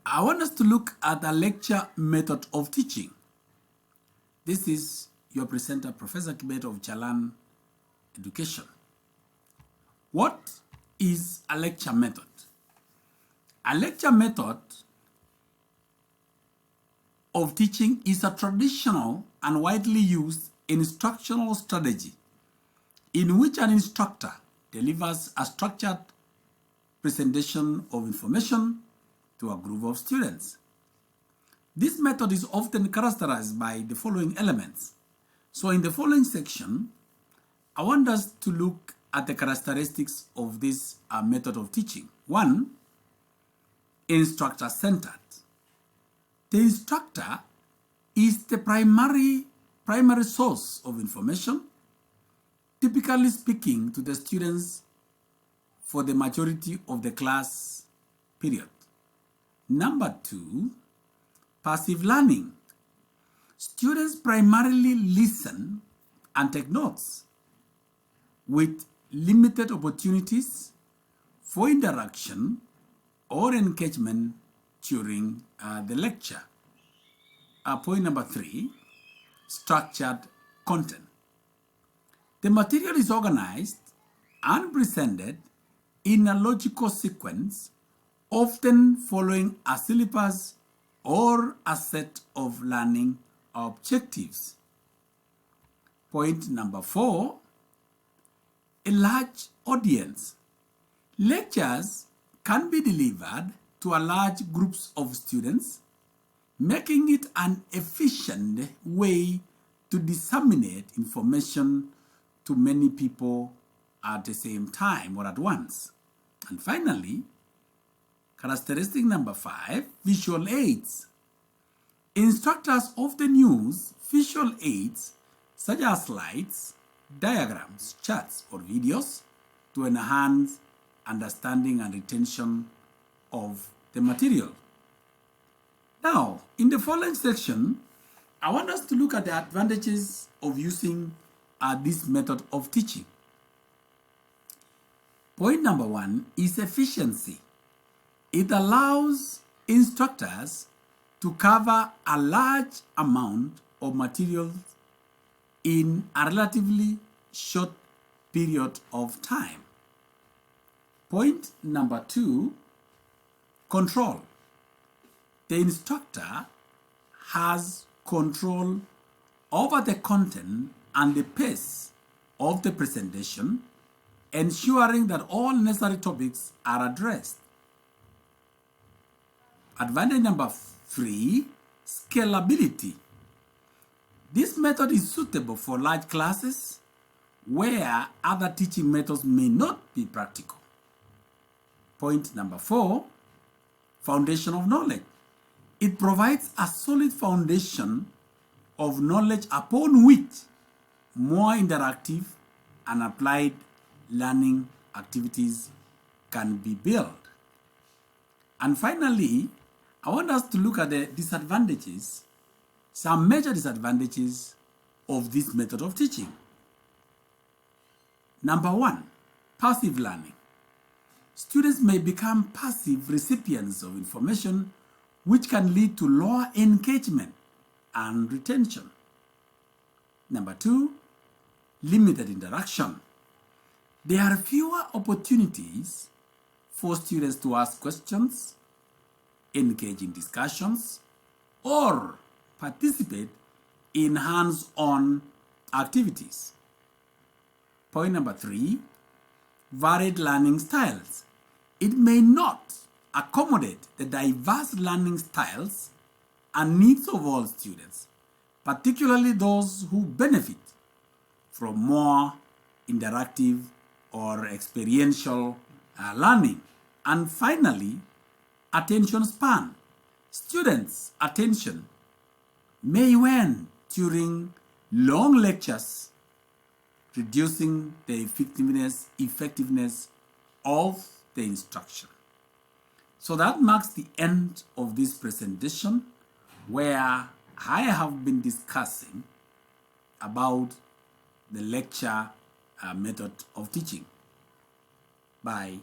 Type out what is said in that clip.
I want us to look at the lecture method of teaching. This is your presenter, Professor Kibet of Jalan Education. What is a lecture method? A lecture method of teaching is a traditional and widely used instructional strategy in which an instructor delivers a structured presentation of information to a group of students. This method is often characterized by the following elements. So in the following section, I want us to look at the characteristics of this method of teaching. 1, instructor-centered. The instructor is the primary source of information, typically speaking to the students for the majority of the class period. Number 2, passive learning. Students primarily listen and take notes with limited opportunities for interaction or engagement during the lecture. Point number 3, structured content. The material is organized and presented in a logical sequence, often following a syllabus or a set of learning objectives. Point number 4, a large audience. Lectures can be delivered to a large groups of students, making it an efficient way to disseminate information to many people at the same time or at once. And finally, characteristic number 5, visual aids. Instructors often use visual aids such as slides, diagrams, charts, or videos to enhance understanding and retention of the material. Now, in the following section, I want us to look at the advantages of using this method of teaching. Point number 1 is efficiency. It allows instructors to cover a large amount of material in a relatively short period of time. Point number 2, control. The instructor has control over the content and the pace of the presentation, ensuring that all necessary topics are addressed. Advantage number 3, scalability. This method is suitable for large classes where other teaching methods may not be practical. Point number 4, foundation of knowledge. It provides a solid foundation of knowledge upon which more interactive and applied learning activities can be built. And finally, I want us to look at the disadvantages, some major disadvantages of this method of teaching. Number 1, passive learning. Students may become passive recipients of information, which can lead to lower engagement and retention. Number 2, limited interaction. There are fewer opportunities for students to ask questions, engage in discussions, or participate in hands-on activities. Point number 3, varied learning styles. It may not accommodate the diverse learning styles and needs of all students, particularly those who benefit from more interactive or experiential learning. And finally, attention span. Students' attention may wane during long lectures, reducing the effectiveness of the instruction. So that marks the end of this presentation, where I have been discussing about the lecture method of teaching. Bye.